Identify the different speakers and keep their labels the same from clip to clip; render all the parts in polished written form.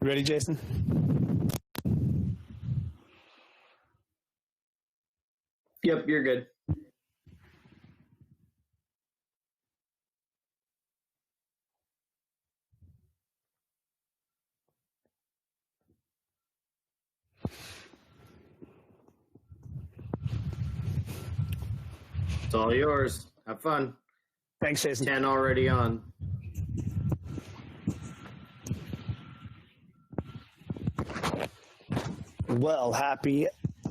Speaker 1: You ready, Jason?
Speaker 2: Yep, you're good. It's all yours. Have fun.
Speaker 1: Thanks, Jason.
Speaker 2: 10 already on.
Speaker 1: Well, happy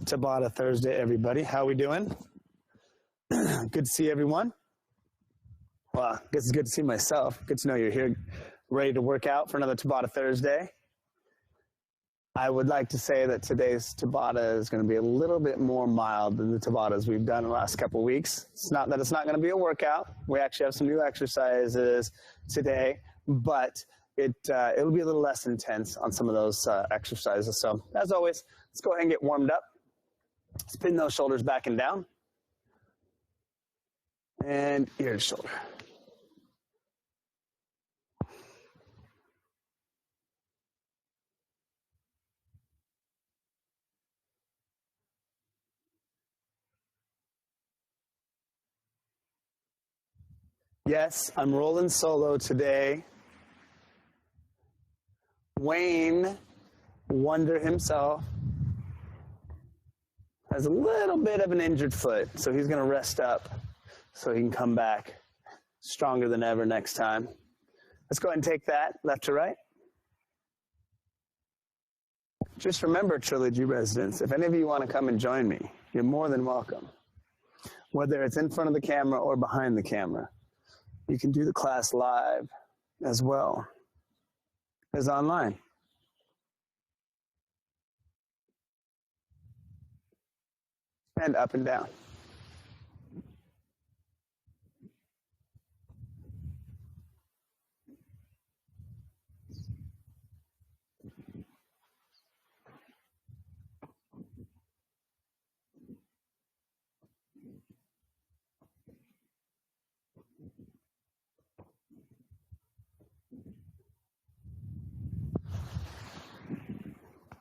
Speaker 1: Tabata Thursday, everybody. How we doing? Good to see everyone. Well, I guess it's good to see myself. Good to know you're here, ready to work out for another Tabata Thursday. I would like to say that today's Tabata is going to be a little bit more mild than the Tabatas we've done in the last couple of weeks. It's not that it's not going to be a workout. We actually have some new exercises today, but it'll be a little less intense on some of those exercises. So as always, let's go ahead and get warmed up. Spin those shoulders back and down. And ear to shoulder. Yes, I'm rolling solo today. Wayne Wonder himself has a little bit of an injured foot, so he's going to rest up so he can come back stronger than ever next time. Let's go ahead and take that left to right. Just remember, Trilogy residents, if any of you want to come and join me, you're more than welcome. Whether it's in front of the camera or behind the camera. You can do the class live as well as online. And up and down.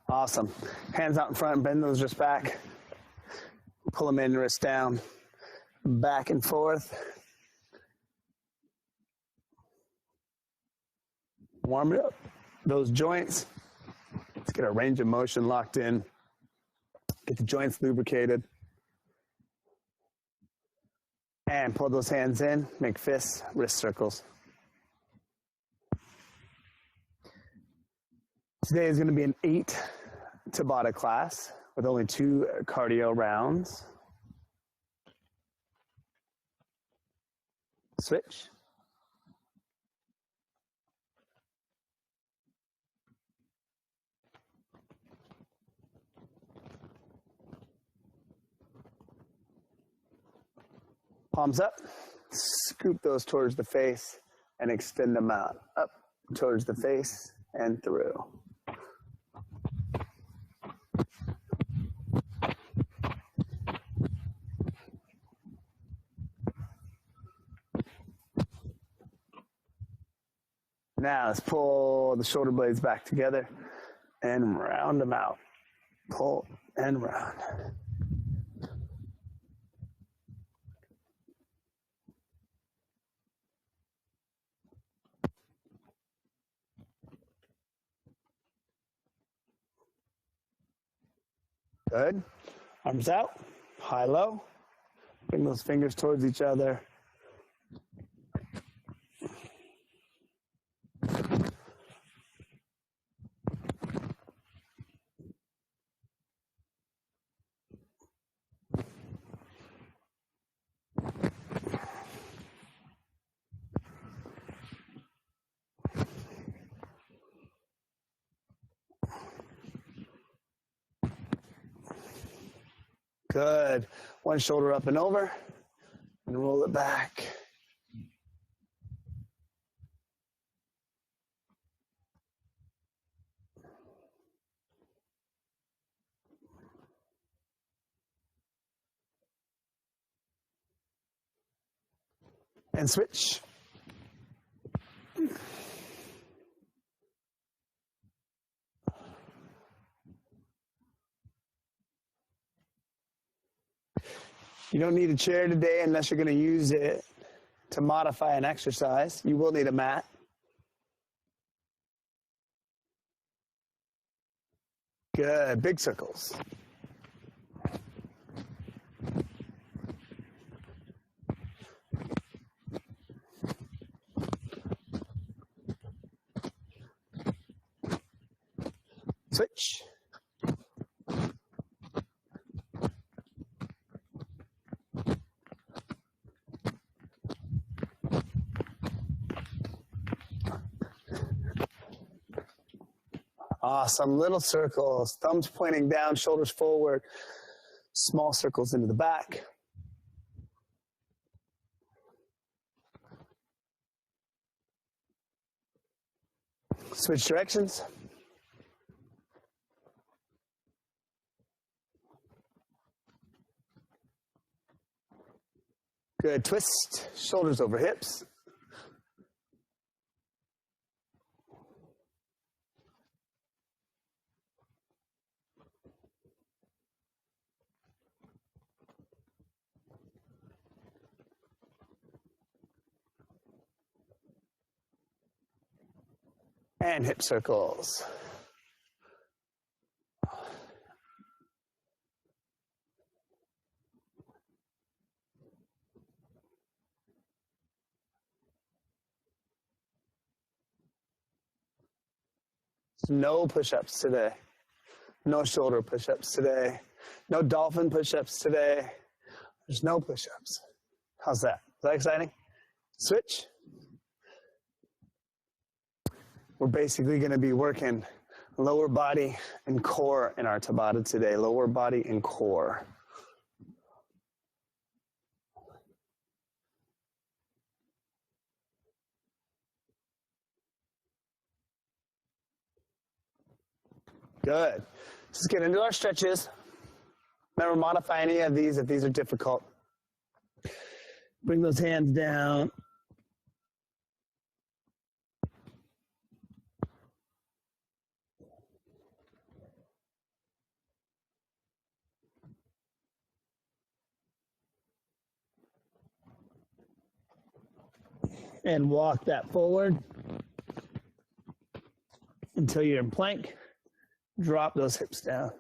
Speaker 1: Awesome. Hands out in front, bend those wrists back. Pull them in, wrist down. Back and forth. Warm it up. Those joints. Let's get our range of motion locked in. Get the joints lubricated. And pull those hands in. Make fists, wrist circles. Today is going to be an 8 Tabata class with only 2 cardio rounds. Switch. Palms up. Scoop those towards the face and extend them out. Up towards the face and through. Now let's pull the shoulder blades back together and round them out. Pull and round. Good. Arms out, high, low. Bring those fingers towards each other. Good. One shoulder up and over, and roll it back. And switch. You don't need a chair today unless you're going to use it to modify an exercise. You will need a mat. Good. Big circles. Switch. Awesome. Little circles. Thumbs pointing down, shoulders forward. Small circles into the back. Switch directions. Good. Twist. Shoulders over hips. And hip circles. No push-ups today. No shoulder push-ups today. No dolphin push-ups today. There's no push-ups. How's that? Is that exciting? Switch. We're basically going to be working lower body and core in our Tabata today. Lower body and core. Good. Let's get into our stretches. Remember, modify any of these if these are difficult. Bring those hands down. And walk that forward until you're in plank. Drop those hips down.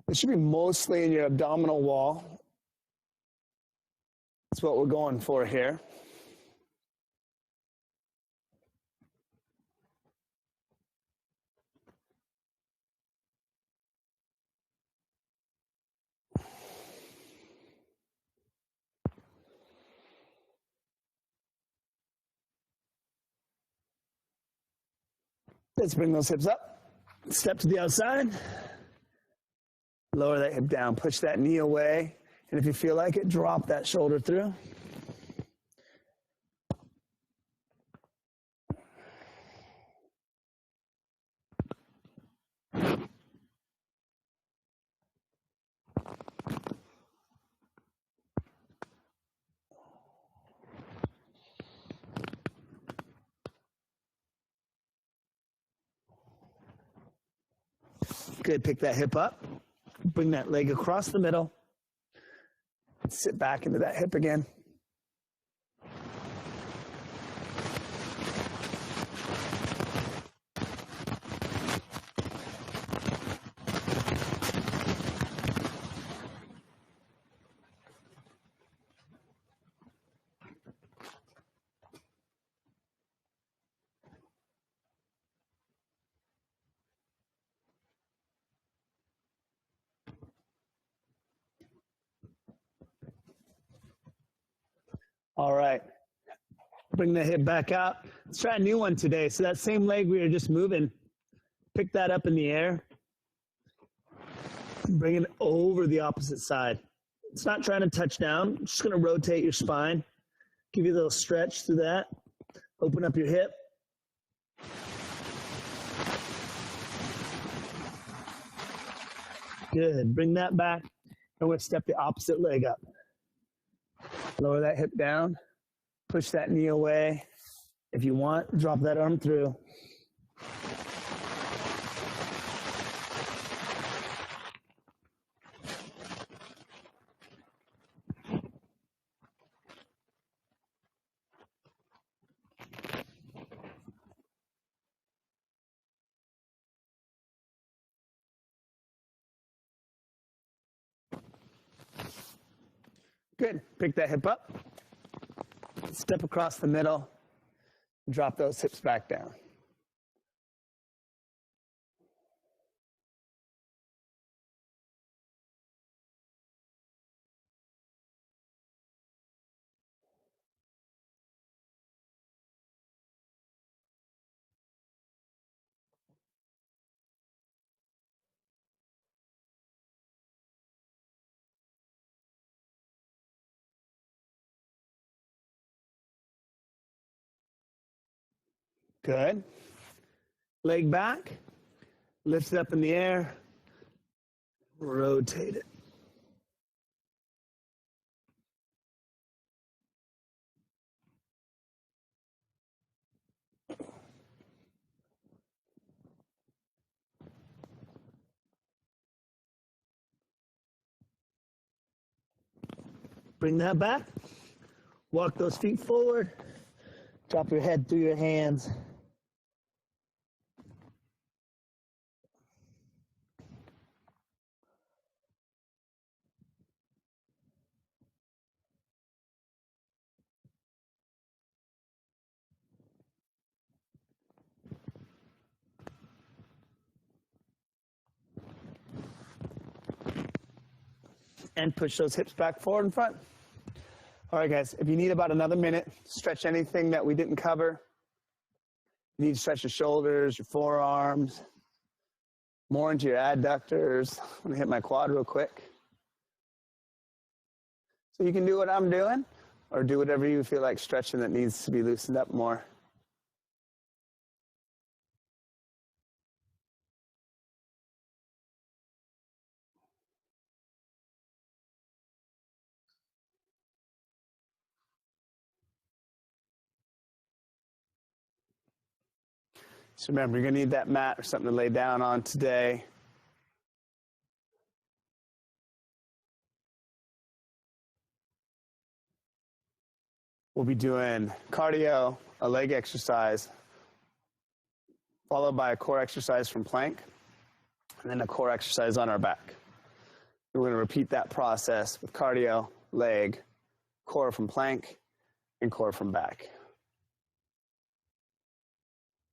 Speaker 1: It should be mostly in your abdominal wall. That's what we're going for here. Let's bring those hips up. Step to the outside. Lower that hip down. Push that knee away. And if you feel like it, drop that shoulder through. Good. Pick that hip up. Bring that leg across the middle. Sit back into that hip again. All right. Bring the hip back out. Let's try a new one today. So that same leg we were just moving, pick that up in the air. Bring it over the opposite side. It's not trying to touch down. Just going to rotate your spine. Give you a little stretch through that. Open up your hip. Good. Bring that back. And we're going to step the opposite leg up. Lower that hip down. Push that knee away. If you want, drop that arm through. Good. Pick that hip up. Step across the middle. Drop those hips back down. Good. Leg back. Lift it up in the air. Rotate it. Bring that back. Walk those feet forward. Drop your head through your hands. And push those hips back forward and front. All right, guys, if you need about another minute, stretch anything that we didn't cover. You need to stretch your shoulders, your forearms, more into your adductors. I'm gonna hit my quad real quick. So you can do what I'm doing, or do whatever you feel like stretching that needs to be loosened up more. So remember, you're gonna need that mat or something to lay down on today. We'll be doing cardio, a leg exercise, followed by a core exercise from plank, and then a core exercise on our back. We're going to repeat that process with cardio, leg, core from plank, and core from back.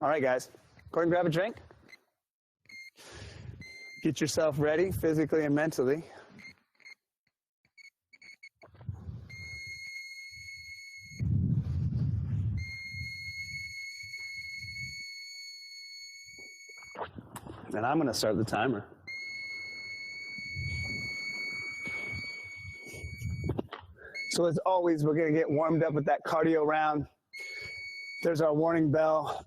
Speaker 1: All right, guys, go ahead and grab a drink. Get yourself ready physically and mentally. And I'm going to start the timer. So as always, we're going to get warmed up with that cardio round. There's our warning bell.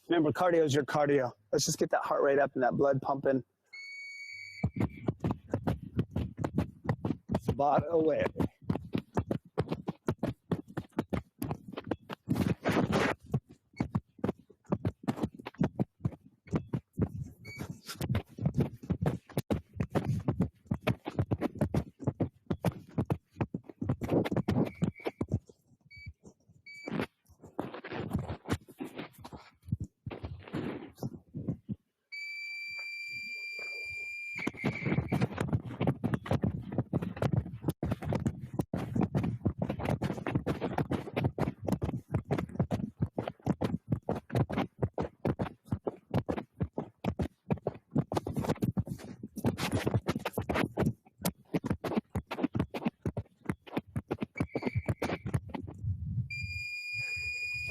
Speaker 1: Remember, cardio is your cardio. Let's just get that heart rate up and that blood pumping. Spot away.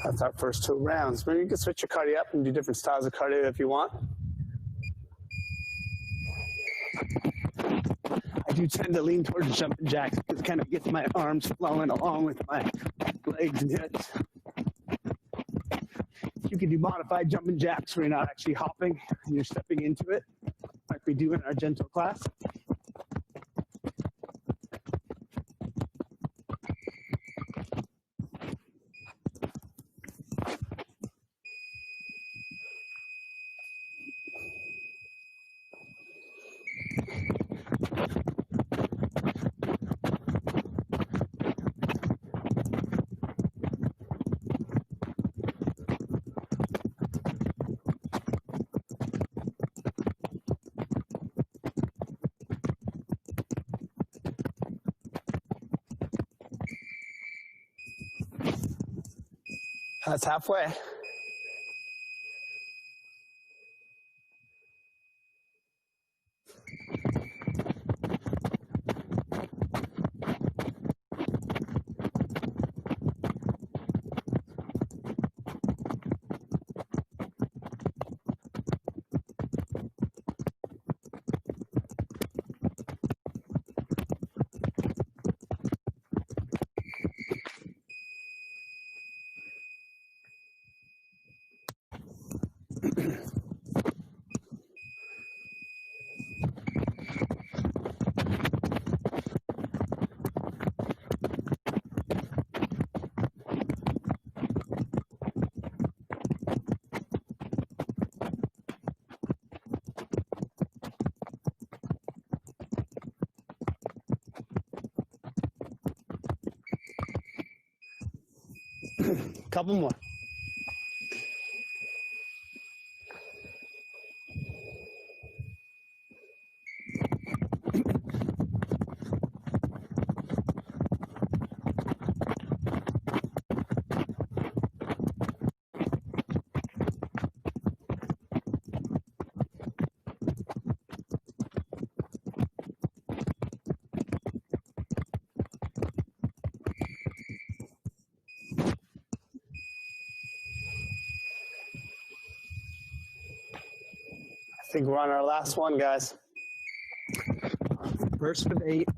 Speaker 1: That's our first 2 rounds. Maybe you can switch your cardio up and do different styles of cardio if you want. I do tend to lean towards jumping jacks because it kind of gets my arms flowing along with my legs and hips. You can do modified jumping jacks where you're not actually hopping and you're stepping into it, like we do in our gentle class. That's halfway. Couple more. I think we're on our last one, guys. First of 8.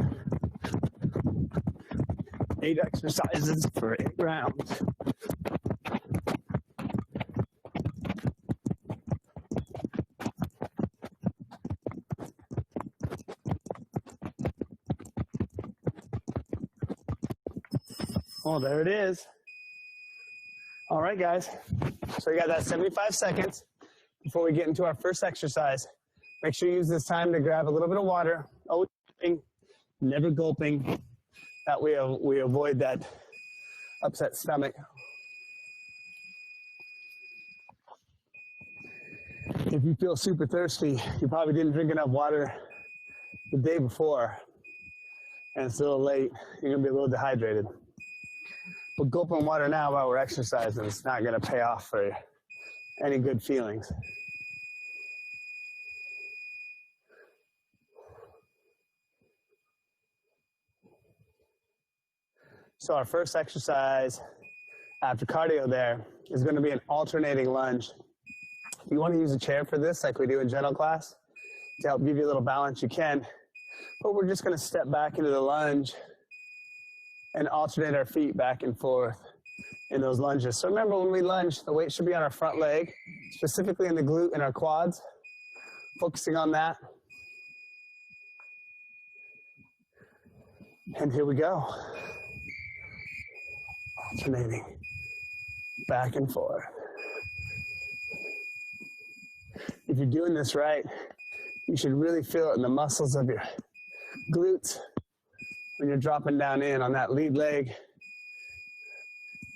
Speaker 1: 8 exercises for 8 rounds. Oh, there it is. All right, guys. So we got that 75 seconds before we get into our first exercise. Make sure you use this time to grab a little bit of water. Always sipping, never gulping. That way we avoid that upset stomach. If you feel super thirsty, you probably didn't drink enough water the day before, and it's a little late. You're gonna be a little dehydrated. But gulping water now while we're exercising is not gonna pay off for any good feelings. So our first exercise after cardio there is going to be an alternating lunge. You want to use a chair for this like we do in general class to help give you a little balance, you can. But we're just going to step back into the lunge and alternate our feet back and forth in those lunges. So remember, when we lunge, the weight should be on our front leg, specifically in the glute and our quads, focusing on that. And here we go. Alternating back and forth. If you're doing this right, you should really feel it in the muscles of your glutes when you're dropping down in on that lead leg.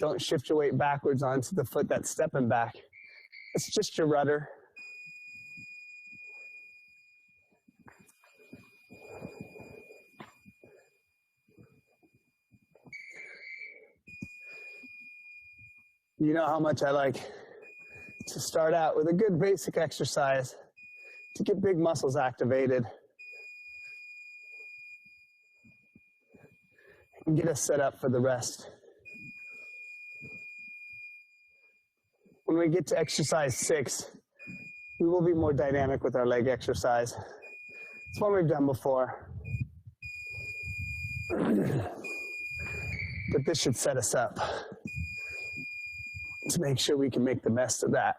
Speaker 1: Don't shift your weight backwards onto the foot that's stepping back. It's just your rudder. You know how much I like to start out with a good basic exercise to get big muscles activated and get us set up for the rest. When we get to exercise 6, we will be more dynamic with our leg exercise. It's one we've done before. But this should set us up to make sure we can make the best of that.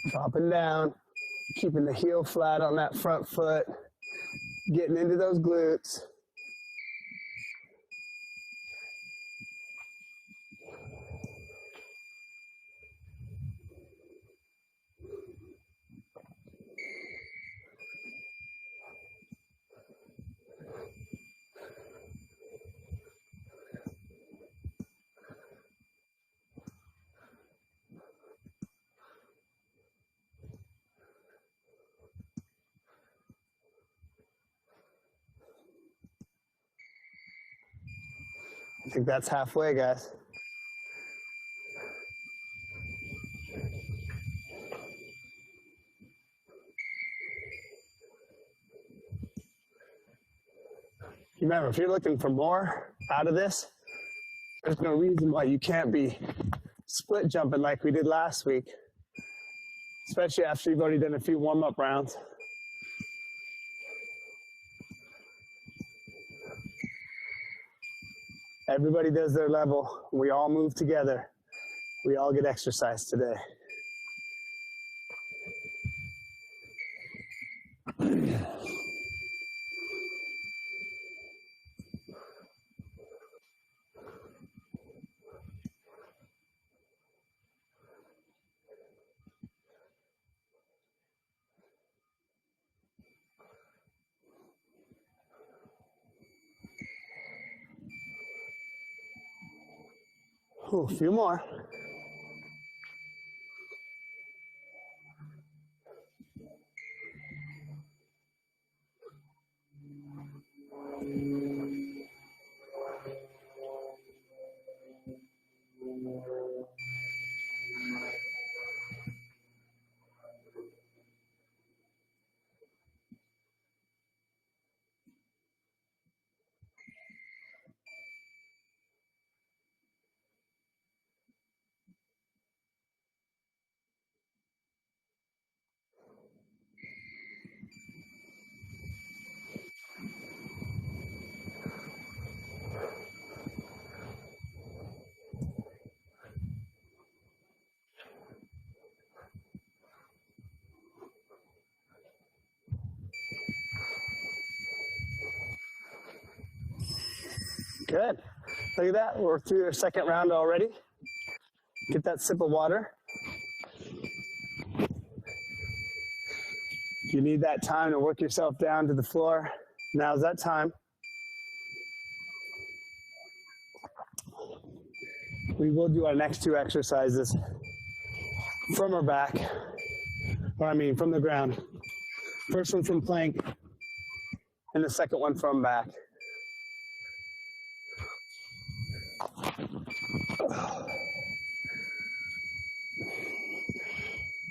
Speaker 1: Dropping down, keeping the heel flat on that front foot, getting into those glutes. think that's halfway, guys. Remember, if you're looking for more out of this, there's no reason why you can't be split jumping like we did last week, especially after you've already done a few warm-up rounds. Everybody does their level. We all move together. We all get exercise today. Ooh, a few more. Good. Look at that. We're through our second round already. Get that sip of water. If you need that time to work yourself down to the floor, now's that time. We will do our next two exercises from our back, from the ground. First one from plank, and the second one from back.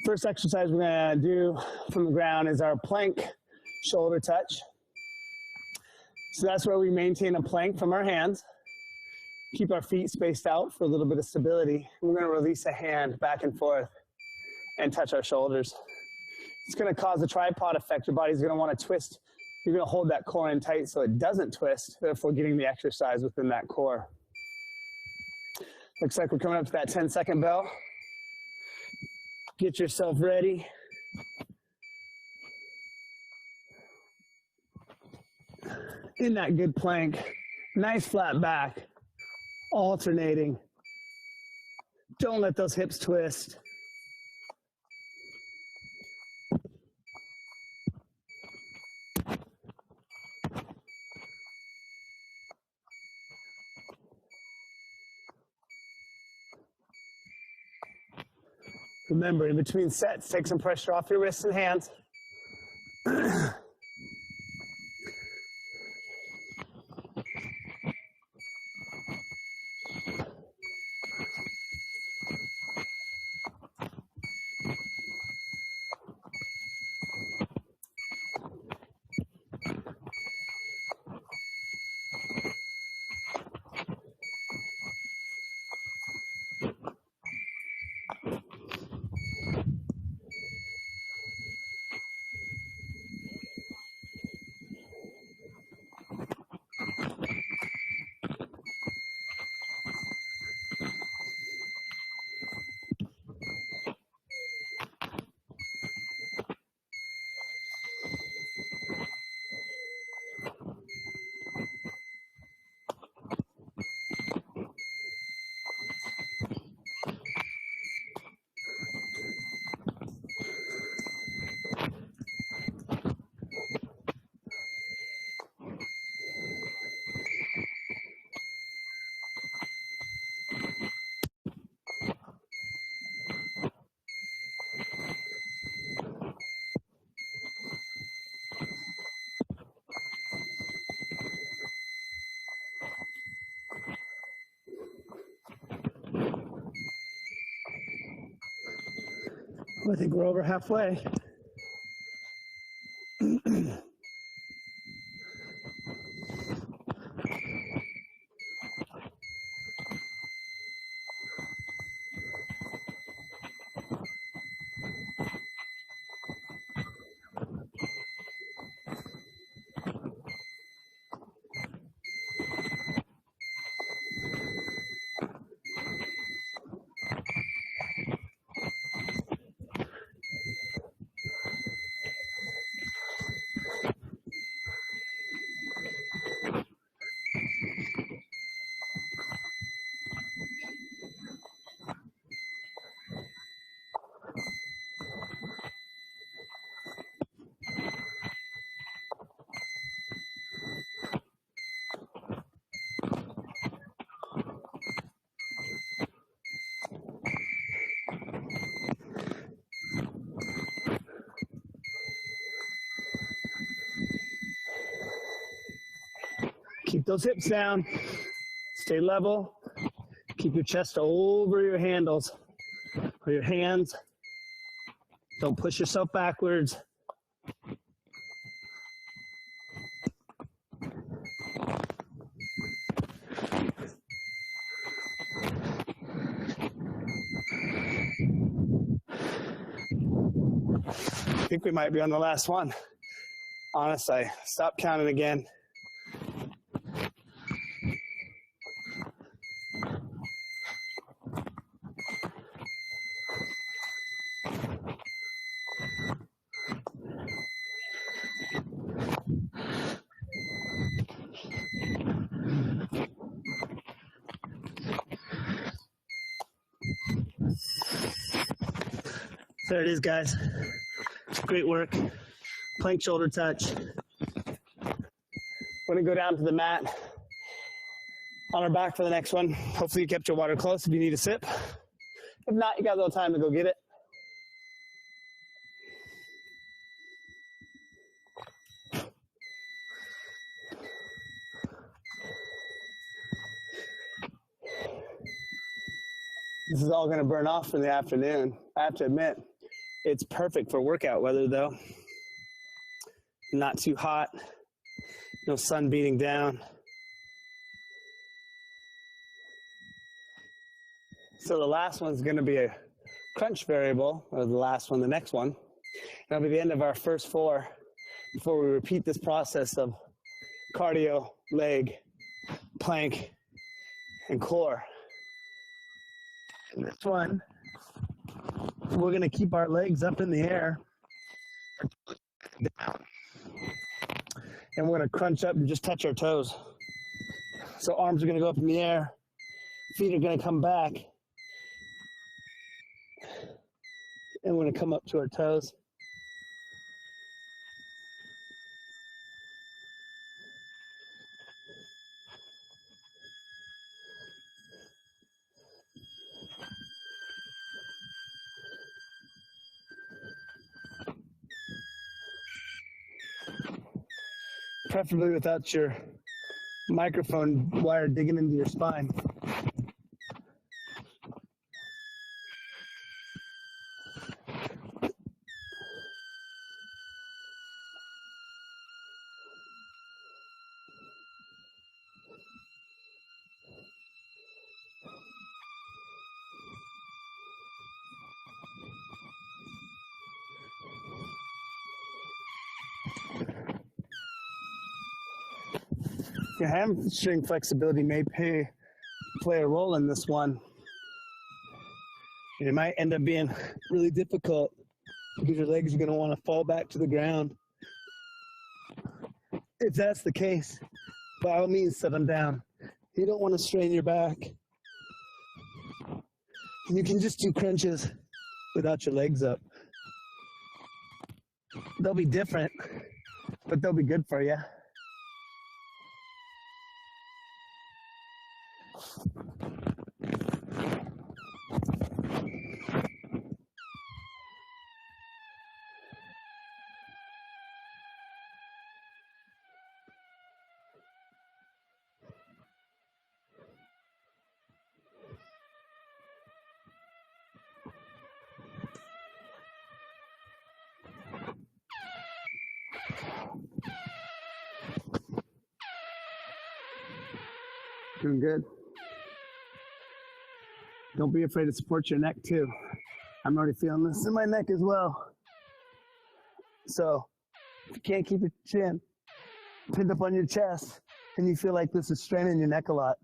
Speaker 1: First exercise we're gonna do from the ground is our plank shoulder touch. So that's where we maintain a plank from our hands, keep our feet spaced out for a little bit of stability. We're gonna release a hand back and forth and touch our shoulders. It's gonna cause a tripod effect. Your body's gonna wanna twist. You're gonna hold that core in tight so it doesn't twist, therefore getting the exercise within that core. Looks like we're coming up to that 10-second bell. Get yourself ready. In that good plank, nice flat back, alternating. Don't let those hips twist. Remember, in between sets, take some pressure off your wrists and hands. I think we're over halfway. Keep those hips down. Stay level. Keep your chest over your handles or your hands. Don't push yourself backwards. I think we might be on the last one. Honestly, stop counting again. There it is, guys. Great work. Plank shoulder touch. We're gonna go down to the mat on our back for the next one. Hopefully you kept your water close if you need a sip. If not, you got a little time to go get it. This is all gonna burn off in the afternoon. I have to admit, it's perfect for workout weather though. Not too hot, no sun beating down. So the last one's gonna be a crunch variable, or the last one, the next one. That'll be the end of our first 4 before we repeat this process of cardio, leg, plank, and core. In this one, we're gonna keep our legs up in the air, down. And we're gonna crunch up and just touch our toes. So arms are gonna go up in the air, feet are gonna come back, and we're gonna come up to our toes. Preferably without your microphone wire digging into your spine. Your hamstring flexibility may play a role in this one. It might end up being really difficult because your legs are going to want to fall back to the ground. If that's the case, by all means, set them down. You don't want to strain your back. You can just do crunches without your legs up. They'll be different, but they'll be good for you. Doing good. Don't be afraid to support your neck too. I'm already feeling this in my neck as well. So if you can't keep your chin pinned up on your chest and you feel like this is straining your neck a lot,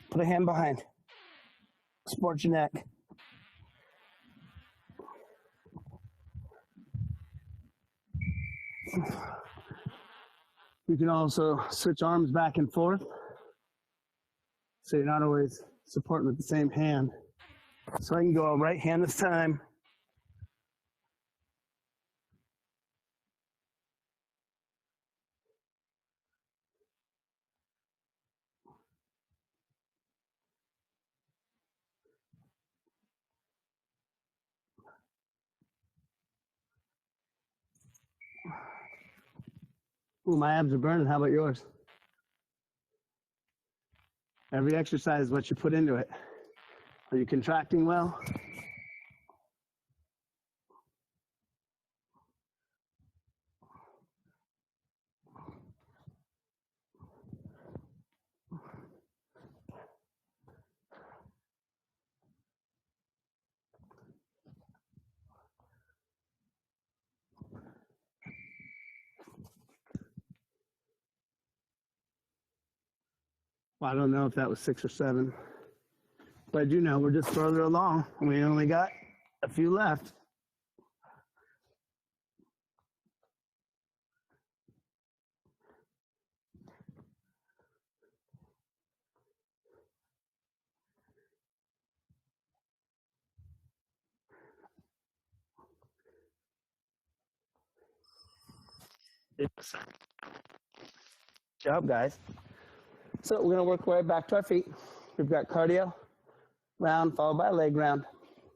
Speaker 1: put a hand behind. Support your neck. You can also switch arms back and forth, so you're not always supporting with the same hand. So I can go right hand this time. Ooh, my abs are burning. How about yours? Every exercise is what you put into it. Are you contracting well? Well, I don't know if that was 6 or 7, but I do know we're just further along. We only got a few left. Good job, guys. So we're gonna work our way back to our feet. We've got cardio, round followed by a leg round,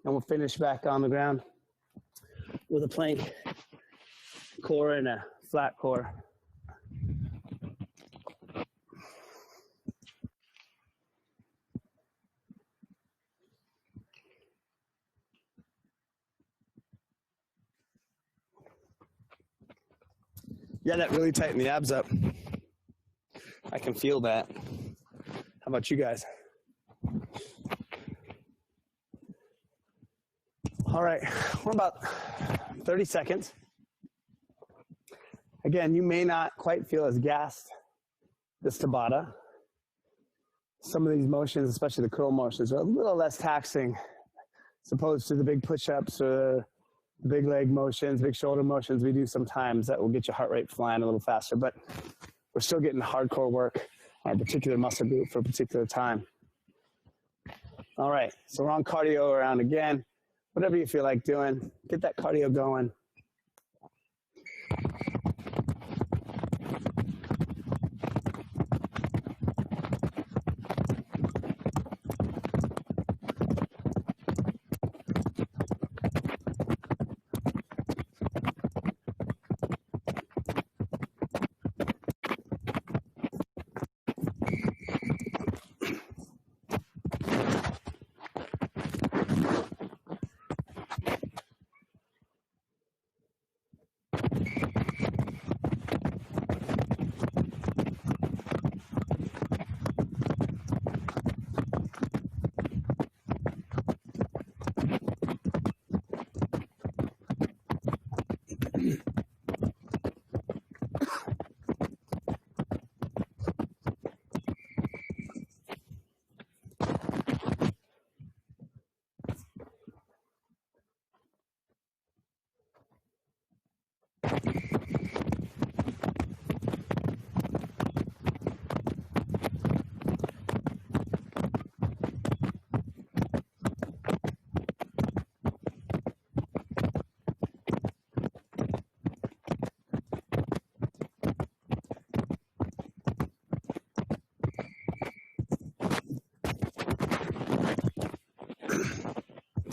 Speaker 1: and we'll finish back on the ground with a plank core and a flat core. Yeah, that really tightened the abs up. I can feel that. How about you guys? All right, we're about 30 seconds. Again, you may not quite feel as gassed this Tabata. Some of these motions, especially the curl motions, are a little less taxing as opposed to the big push-ups or the big leg motions, big shoulder motions we do sometimes that will get your heart rate flying a little faster, but we're still getting hardcore work on a particular muscle group for a particular time. All right, so we're on cardio around again. Whatever you feel like doing, get that cardio going.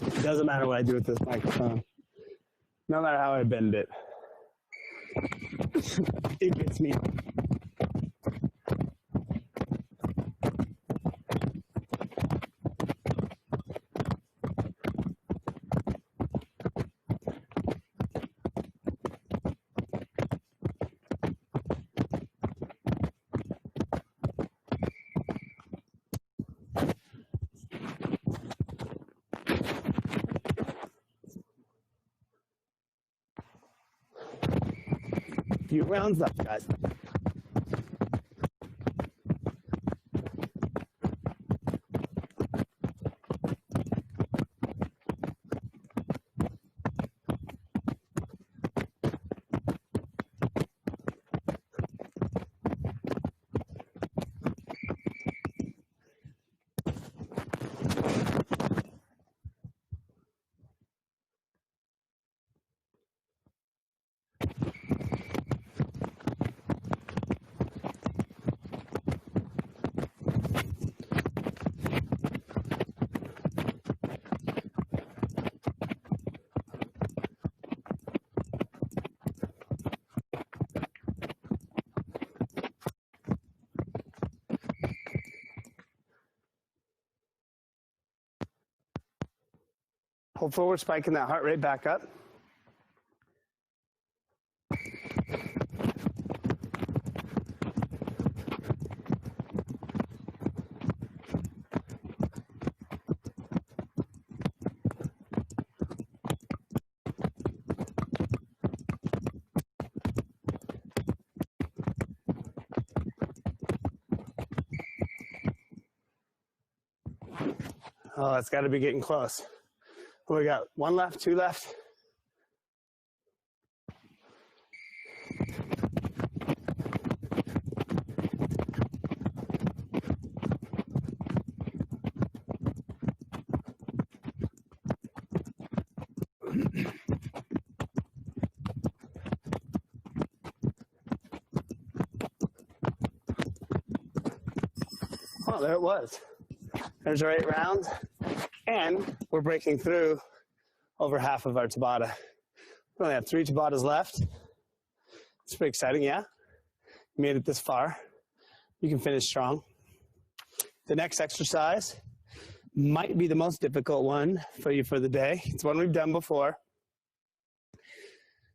Speaker 1: It doesn't matter what I do with this microphone. No matter how I bend it, it gets me. few rounds left, guys. Hopefully we're spiking that heart rate back up. Oh, it's got to be getting close. We got one left, two left. Oh, there it was. There's our 8 rounds. And we're breaking through over half of our Tabata. We only have 3 Tabatas left. It's pretty exciting, yeah? You made it this far. You can finish strong. The next exercise might be the most difficult one for you for the day. It's one we've done before.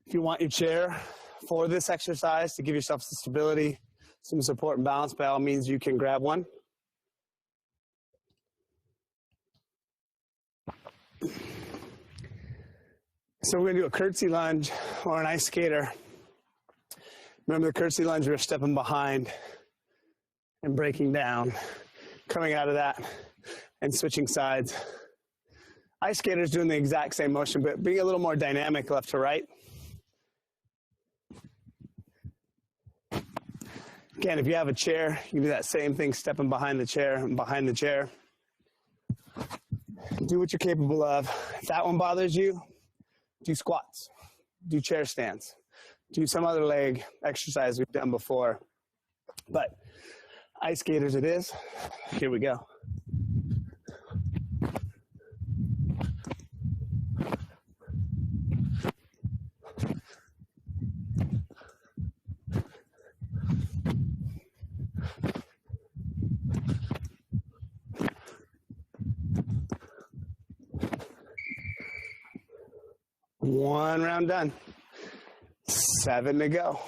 Speaker 1: If you want your chair for this exercise to give yourself some stability, some support and balance, by all means, you can grab one. So we're going to do a curtsy lunge or an ice skater. Remember the curtsy lunge, we're stepping behind and breaking down, coming out of that and switching sides. Ice skater's doing the exact same motion, but being a little more dynamic left to right. Again, if you have a chair, you can do that same thing, stepping behind the chair and behind the chair. Do what you're capable of. If that one bothers you, do squats, do chair stands, do some other leg exercise we've done before. But ice skaters it is. Here we go. One round done. 7 to go.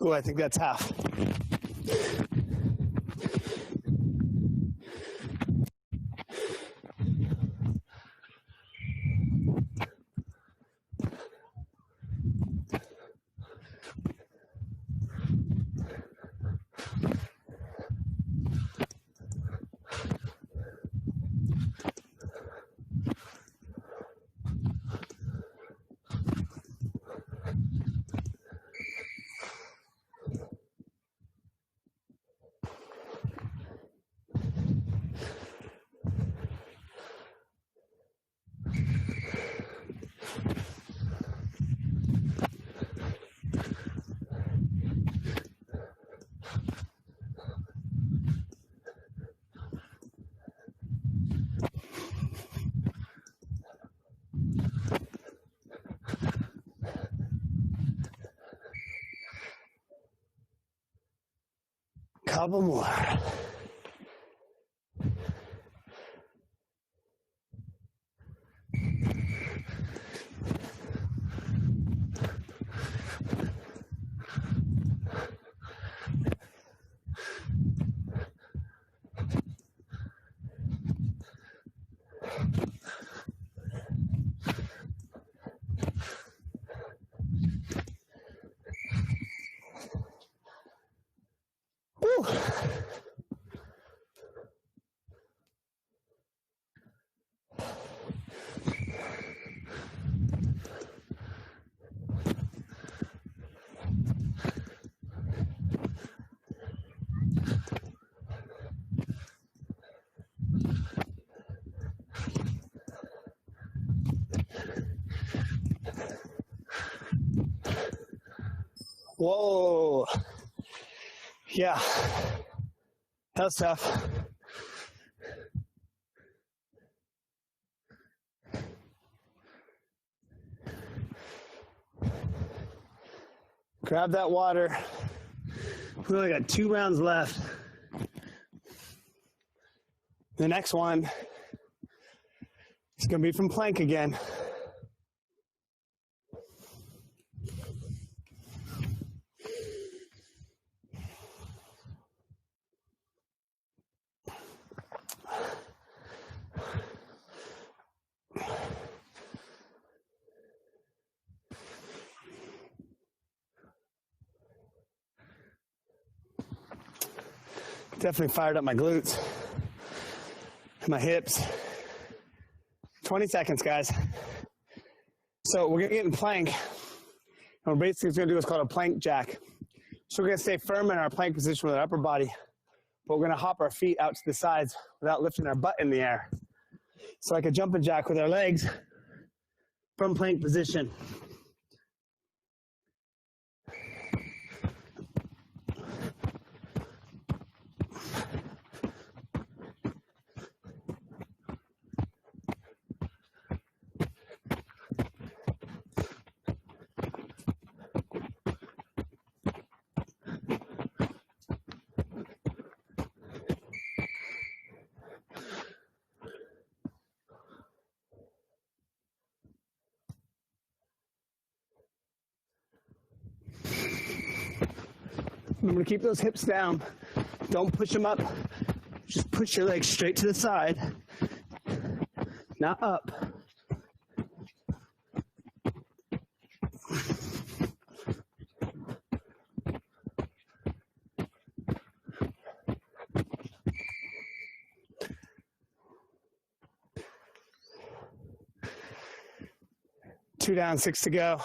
Speaker 1: Oh, I think that's half. Couple more. Woo. Whoa. Yeah. That was tough. Grab that water. We only got 2 rounds left. The next one is going to be from plank again. Definitely fired up my glutes and my hips. 20 seconds, guys. So we're gonna get in plank. And we're basically gonna do what's called a plank jack. So we're gonna stay firm in our plank position with our upper body, but we're gonna hop our feet out to the sides without lifting our butt in the air. So like a jumping jack with our legs from plank position. Remember to keep those hips down. Don't push them up. Just push your legs straight to the side, not up. Two down, 6 to go.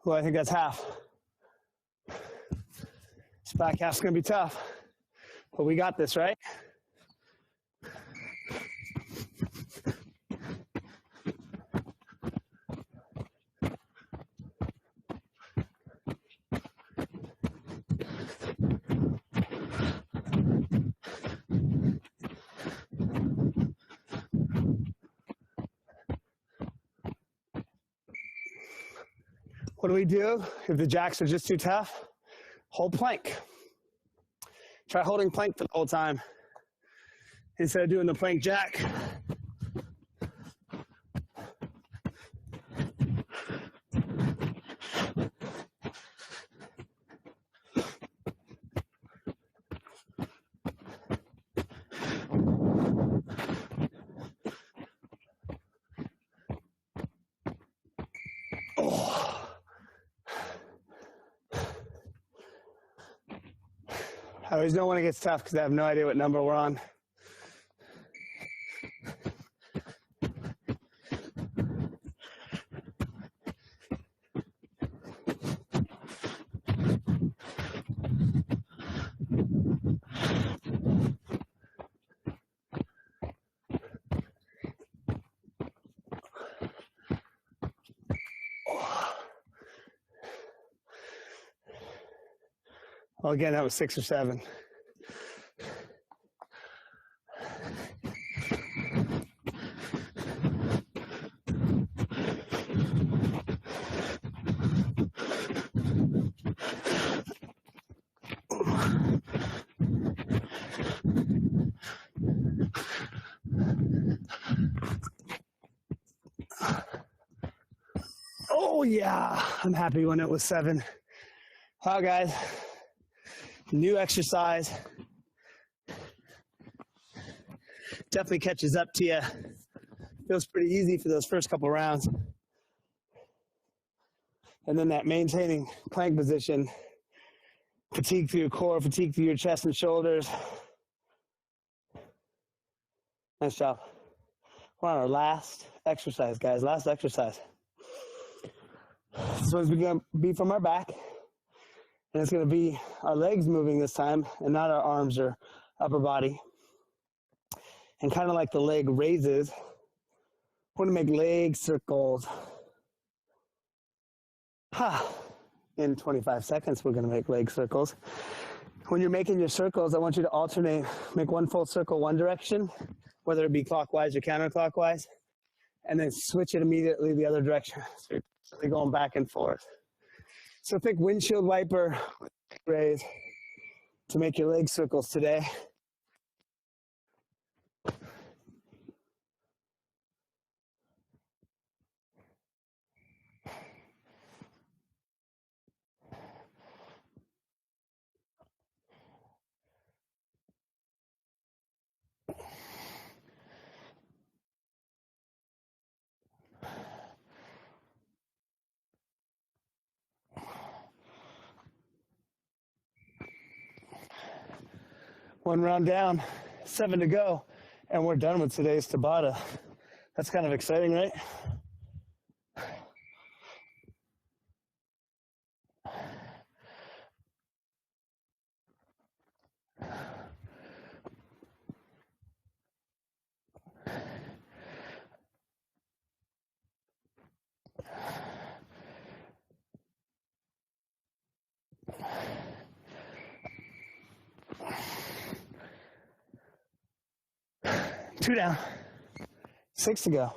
Speaker 1: Well, I think that's half. This back half's gonna be tough, but we got this, right? What do we do if the jacks are just too tough? Hold plank. Try holding plank for the whole time instead of doing the plank jack. always know when it gets tough because I have no idea what number we're on. Well, again, that was 6 or 7. Oh, yeah. I'm happy when it was 7. Wow, guys. New exercise. Definitely catches up to you. Feels pretty easy for those first couple rounds. And then that maintaining plank position, fatigue through your core, fatigue through your chest and shoulders. Nice job. We're on our last exercise, guys. Last exercise. This one's going to be from our back. And it's going to be our legs moving this time and not our arms or upper body. And kind of like the leg raises, we're going to make leg circles. In 25 seconds, we're going to make leg circles. When you're making your circles, I want you to alternate. Make one full circle one direction, whether it be clockwise or counterclockwise, and then switch it immediately the other direction. So you're going back and forth. So think windshield wiper raise to make your leg circles today. One round down, 7 to go, and we're done with today's Tabata. That's kind of exciting, right? Two down, 6 to go.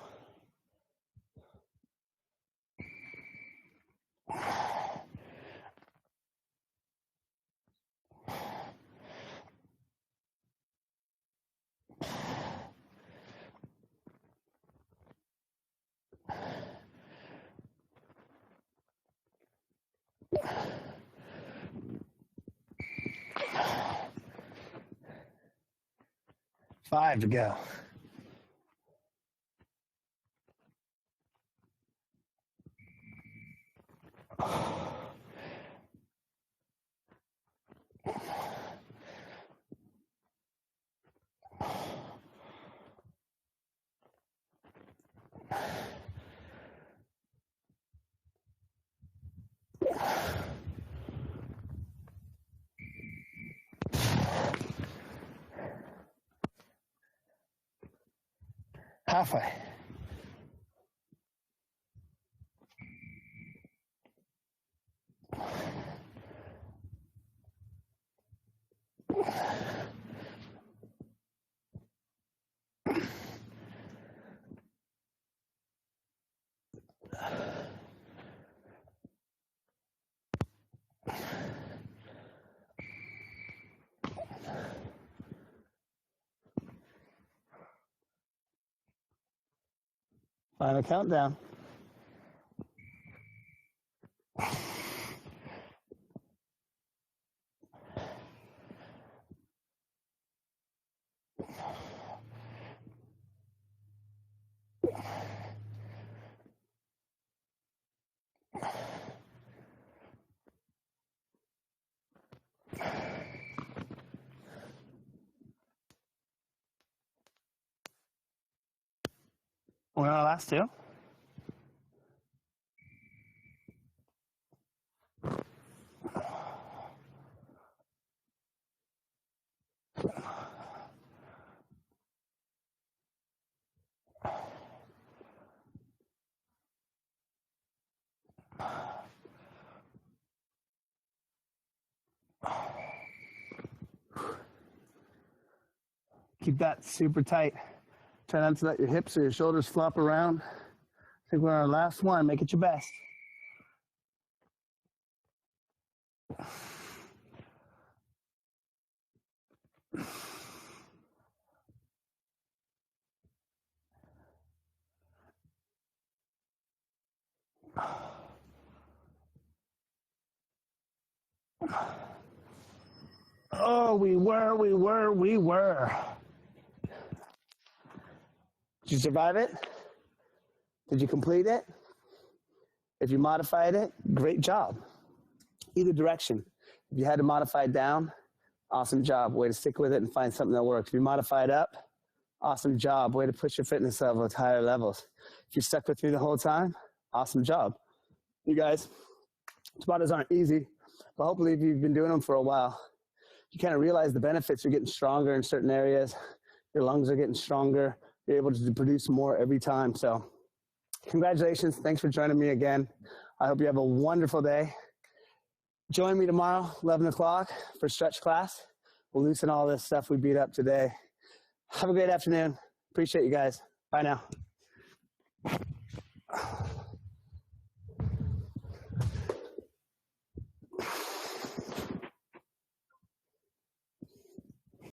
Speaker 1: Five to go. Halfway. Final countdown. We're on our last two. Keep that super tight. Try not to let your hips or your shoulders flop around. I think we're on our last one. Make it your best. Oh, we were. Did you survive it? Did you complete it? If you modified it, great job. Either direction. If you had to modify it down, awesome job. Way to stick with it and find something that works. If you modify it up, awesome job. Way to push your fitness level to higher levels. If you stuck with me the whole time, awesome job. You guys, Tabatas aren't easy, but hopefully if you've been doing them for a while, you kind of realize the benefits. You're getting stronger in certain areas. Your lungs are getting stronger. You're able to produce more every time. So congratulations. Thanks for joining me again. I hope you have a wonderful day. Join me tomorrow, 11 o'clock for stretch class. We'll loosen all this stuff we beat up today. Have a great afternoon. Appreciate you guys. Bye now.